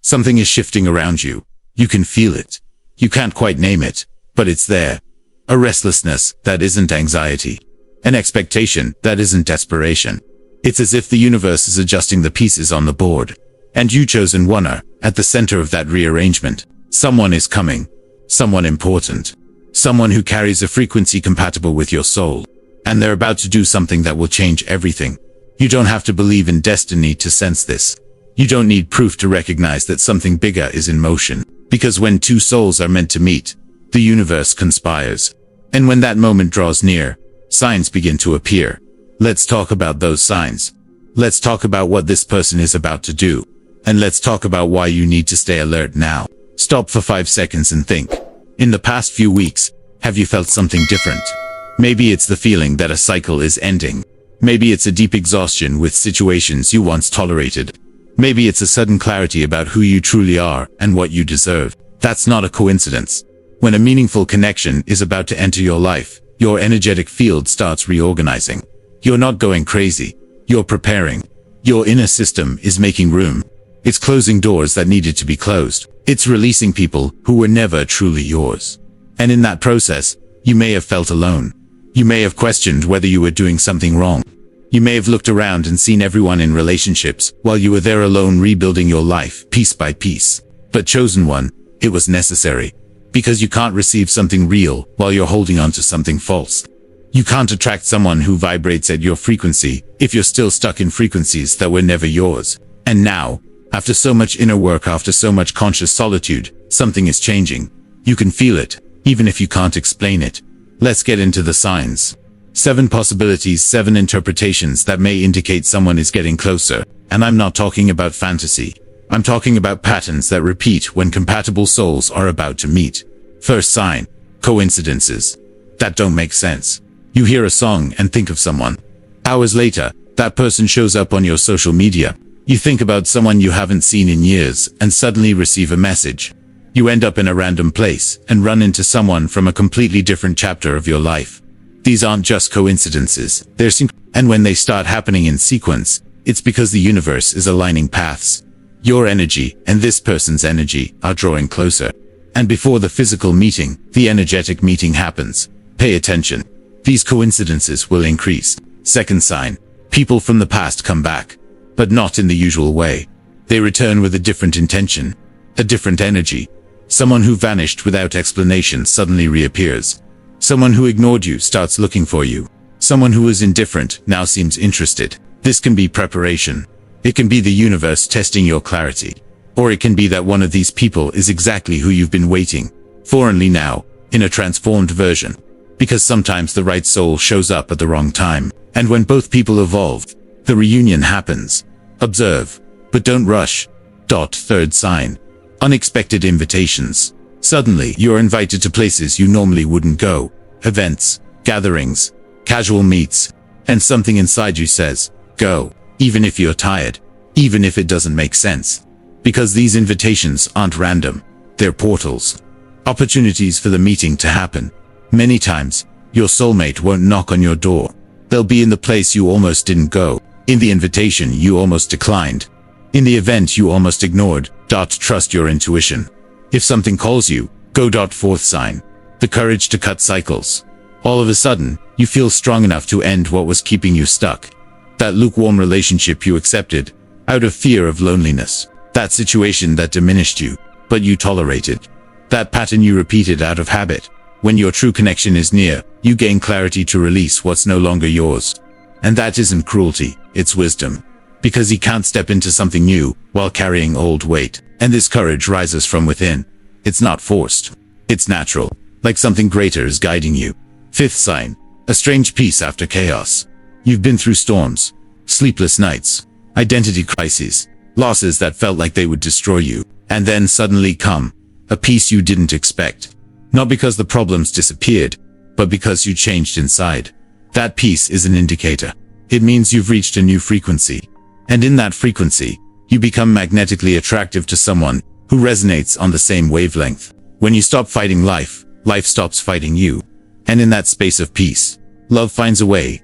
Something is shifting around you. You can feel it. You can't quite name it, but it's there. A restlessness that isn't anxiety. An expectation that isn't desperation. It's as if the universe is adjusting the pieces on the board. And you chosen one are at the center of that rearrangement. Someone is coming. Someone important. Someone who carries a frequency compatible with your soul. And they're about to do something that will change everything. You don't have to believe in destiny to sense this. You don't need proof to recognize that something bigger is in motion. Because when two souls are meant to meet, the universe conspires. And when that moment draws near, signs begin to appear. Let's talk about those signs. Let's talk about what this person is about to do. And let's talk about why you need to stay alert now. Stop for 5 seconds and think. In the past few weeks, have you felt something different? Maybe it's the feeling that a cycle is ending. Maybe it's a deep exhaustion with situations you once tolerated. Maybe it's a sudden clarity about who you truly are and what you deserve. That's not a coincidence. When a meaningful connection is about to enter your life, your energetic field starts reorganizing. You're not going crazy. You're preparing. Your inner system is making room. It's closing doors that needed to be closed. It's releasing people who were never truly yours. And in that process, you may have felt alone. You may have questioned whether you were doing something wrong. You may have looked around and seen everyone in relationships while you were there alone rebuilding your life piece by piece. But chosen one, it was necessary. Because you can't receive something real while you're holding on to something false. You can't attract someone who vibrates at your frequency if you're still stuck in frequencies that were never yours. And now, after so much inner work, after so much conscious solitude, something is changing. You can feel it, even if you can't explain it. Let's get into the signs. 7 possibilities, 7 interpretations that may indicate someone is getting closer. And I'm not talking about fantasy. I'm talking about patterns that repeat when compatible souls are about to meet. First sign, coincidences. That don't make sense. You hear a song and think of someone. Hours later, that person shows up on your social media. You think about someone you haven't seen in years and suddenly receive a message. You end up in a random place and run into someone from a completely different chapter of your life. These aren't just coincidences, and when they start happening in sequence, it's because the universe is aligning paths. Your energy and this person's energy are drawing closer. And before the physical meeting, the energetic meeting happens. Pay attention. These coincidences will increase. Second sign, people from the past come back. But not in the usual way. They return with a different intention. A different energy. Someone who vanished without explanation suddenly reappears. Someone who ignored you starts looking for you. Someone who was indifferent now seems interested. This can be preparation. It can be the universe testing your clarity. Or it can be that one of these people is exactly who you've been waiting for, only now, in a transformed version. Because sometimes the right soul shows up at the wrong time. And when both people evolve, the reunion happens. Observe, but don't rush. Third sign, unexpected invitations. Suddenly, you're invited to places you normally wouldn't go. Events, gatherings, casual meets, and something inside you says, go, even if you're tired, even if it doesn't make sense. Because these invitations aren't random. They're portals. Opportunities for the meeting to happen. Many times, your soulmate won't knock on your door. They'll be in the place you almost didn't go. In the invitation you almost declined. In the event you almost ignored. Trust your intuition. If something calls you, go. Fourth sign, the courage to cut cycles. All of a sudden, you feel strong enough to end what was keeping you stuck. That lukewarm relationship you accepted, out of fear of loneliness. That situation that diminished you, but you tolerated. That pattern you repeated out of habit. When your true connection is near, you gain clarity to release what's no longer yours. And that isn't cruelty, it's wisdom. Because you can't step into something new while carrying old weight. And this courage rises from within. It's not forced. It's natural. Like something greater is guiding you. Fifth sign, a strange peace after chaos. You've been through storms, sleepless nights, identity crises, losses that felt like they would destroy you. And then suddenly come a peace you didn't expect. Not because the problems disappeared, but because you changed inside. That peace is an indicator. It means you've reached a new frequency. And in that frequency, you become magnetically attractive to someone who resonates on the same wavelength. When you stop fighting life, life stops fighting you. And in that space of peace, love finds a way.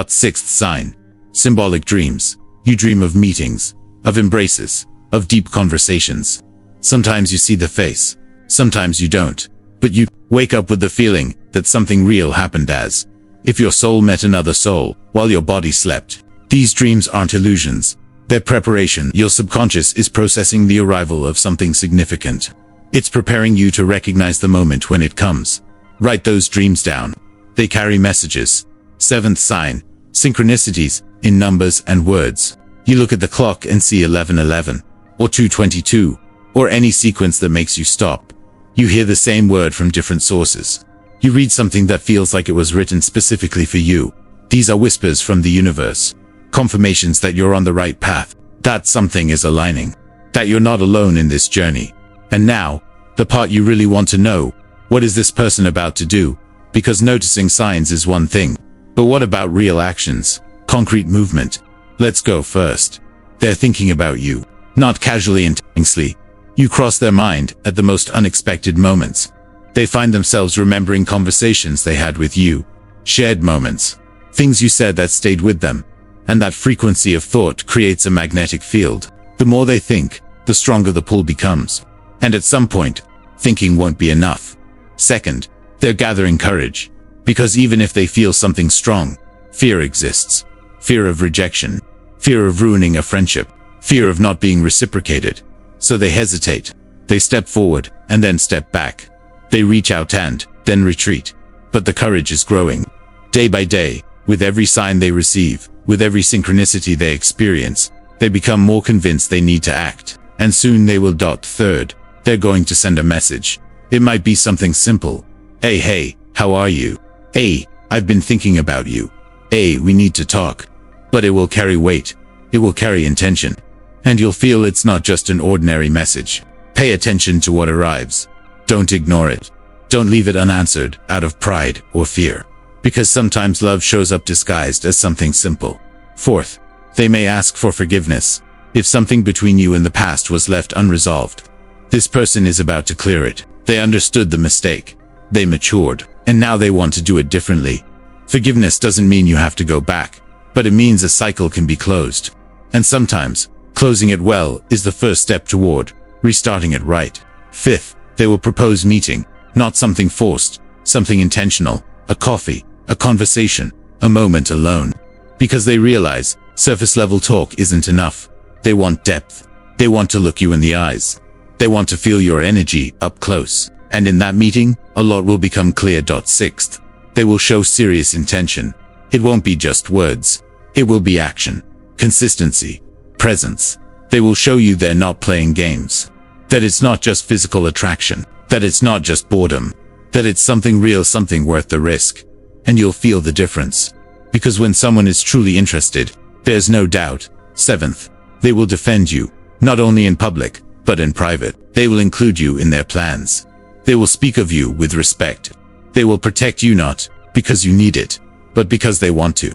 Sixth sign, symbolic dreams. You dream of meetings, of embraces, of deep conversations. Sometimes you see the face. Sometimes you don't. But you wake up with the feeling that something real happened, as if your soul met another soul while your body slept. These dreams aren't illusions. They're preparation. Your subconscious is processing the arrival of something significant. It's preparing you to recognize the moment when it comes. Write those dreams down. They carry messages. Seventh sign, synchronicities in numbers and words. You look at the clock and see 11:11 or 2:22 or any sequence that makes you stop. You hear the same word from different sources. You read something that feels like it was written specifically for you. These are whispers from the universe. Confirmations that you're on the right path. That something is aligning. That you're not alone in this journey. And now, the part you really want to know. What is this person about to do? Because noticing signs is one thing. But what about real actions? Concrete movement? Let's go first. They're thinking about you. Not casually and intensely. You cross their mind at the most unexpected moments. They find themselves remembering conversations they had with you. Shared moments. Things you said that stayed with them. And that frequency of thought creates a magnetic field. The more they think, the stronger the pull becomes. And at some point, thinking won't be enough. Second, they're gathering courage. Because even if they feel something strong, fear exists. Fear of rejection. Fear of ruining a friendship. Fear of not being reciprocated. So they hesitate. They step forward and then step back. They reach out and then retreat. But the courage is growing. Day by day, with every sign they receive, with every synchronicity they experience, they become more convinced they need to act. And soon they will. Third, they're going to send a message. It might be something simple. Hey, how are you? Hey, I've been thinking about you. Hey, we need to talk. But it will carry weight. It will carry intention. And you'll feel it's not just an ordinary message. Pay attention to what arrives. Don't ignore it. Don't leave it unanswered out of pride or fear. Because sometimes love shows up disguised as something simple. Fourth, they may ask for forgiveness. If something between you and the past was left unresolved, this person is about to clear it. They understood the mistake. They matured, and now they want to do it differently. Forgiveness doesn't mean you have to go back, but it means a cycle can be closed. And sometimes, closing it well is the first step toward restarting it right. Fifth, they will propose meeting, not something forced, something intentional, a coffee, a conversation, a moment alone. Because they realize surface level talk isn't enough. They want depth. They want to look you in the eyes. They want to feel your energy up close. And in that meeting, a lot will become clear. Sixth, they will show serious intention. It won't be just words. It will be action, consistency, presence. They will show you they're not playing games. That it's not just physical attraction. That it's not just boredom. That it's something real, something worth the risk. And you'll feel the difference. Because when someone is truly interested, there's no doubt. Seventh, they will defend you, not only in public, but in private. They will include you in their plans. They will speak of you with respect. They will protect you not because you need it, but because they want to.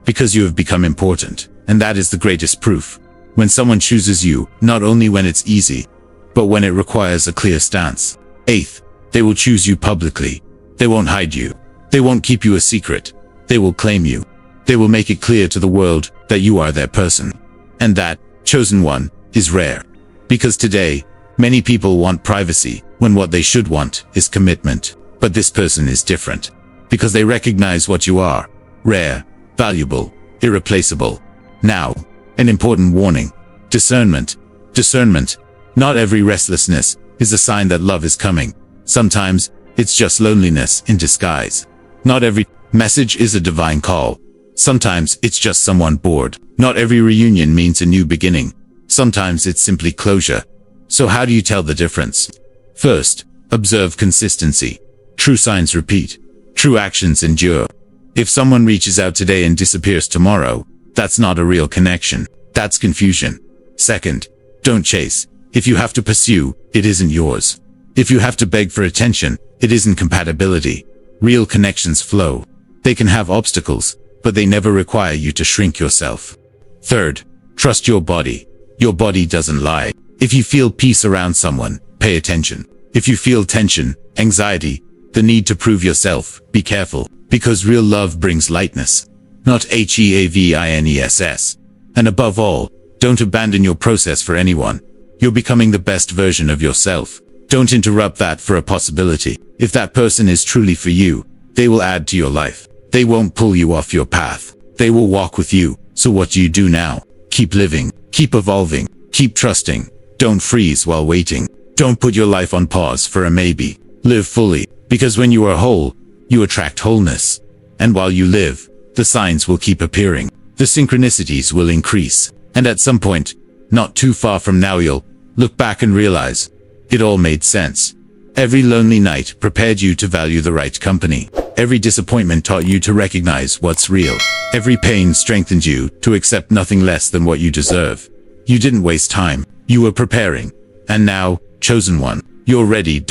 Because you have become important. And that is the greatest proof. When someone chooses you, not only when it's easy, but when it requires a clear stance. Eighth, they will choose you publicly. They won't hide you. They won't keep you a secret. They will claim you. They will make it clear to the world that you are their person. And that chosen one is rare. Because today, many people want privacy when what they should want is commitment. But this person is different. Because they recognize what you are. Rare, valuable, irreplaceable. Now, an important warning. Discernment. Discernment. Not every restlessness is a sign that love is coming. Sometimes, it's just loneliness in disguise. Not every message is a divine call. Sometimes it's just someone bored. Not every reunion means a new beginning. Sometimes it's simply closure. So how do you tell the difference? First, observe consistency. True signs repeat. True actions endure. If someone reaches out today and disappears tomorrow, that's not a real connection. That's confusion. Second, don't chase. If you have to pursue, it isn't yours. If you have to beg for attention, it isn't compatibility. Real connections flow. They can have obstacles, but they never require you to shrink yourself. Third, trust your body. Your body doesn't lie. If you feel peace around someone, pay attention. If you feel tension, anxiety, the need to prove yourself, be careful, because real love brings lightness, not HEAVINESS. And above all, don't abandon your process for anyone. You're becoming the best version of yourself. Don't interrupt that for a possibility. If that person is truly for you, they will add to your life. They won't pull you off your path. They will walk with you. So what do you do now? Keep living, keep evolving, keep trusting. Don't freeze while waiting. Don't put your life on pause for a maybe. Live fully, because when you are whole, you attract wholeness. And while you live, the signs will keep appearing. The synchronicities will increase. And at some point, not too far from now, you'll look back and realize it all made sense. Every lonely night prepared you to value the right company. Every disappointment taught you to recognize what's real. Every pain strengthened you to accept nothing less than what you deserve. You didn't waste time. You were preparing. And now, chosen one, you're ready.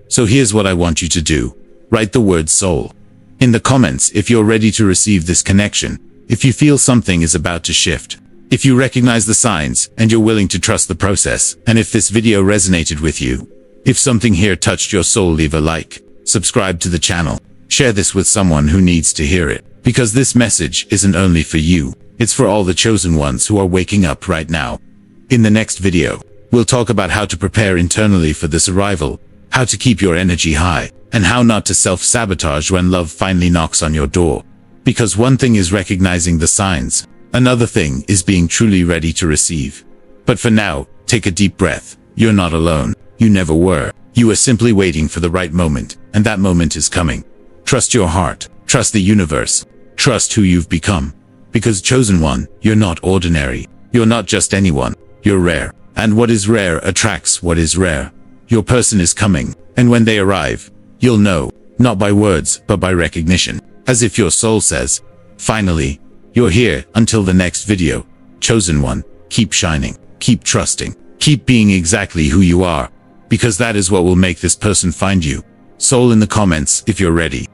So here's what I want you to do. Write the word soul in the comments if you're ready to receive this connection. If you feel something is about to shift. If you recognize the signs and you're willing to trust the process. And if this video resonated with you. If something here touched your soul, leave a like. Subscribe to the channel. Share this with someone who needs to hear it. Because this message isn't only for you. It's for all the chosen ones who are waking up right now. In the next video, we'll talk about how to prepare internally for this arrival, how to keep your energy high, and how not to self-sabotage when love finally knocks on your door. Because one thing is recognizing the signs, another thing is being truly ready to receive. But for now, take a deep breath. You're not alone. You never were. You are simply waiting for the right moment, and that moment is coming. Trust your heart. Trust the universe. Trust who you've become. Because chosen one, you're not ordinary. You're not just anyone. You're rare. And what is rare attracts what is rare. Your person is coming, and when they arrive, you'll know, not by words, but by recognition. As if your soul says, finally, you're here. Until the next video, chosen one, keep shining, keep trusting, keep being exactly who you are, because that is what will make this person find you. Soul in the comments if you're ready.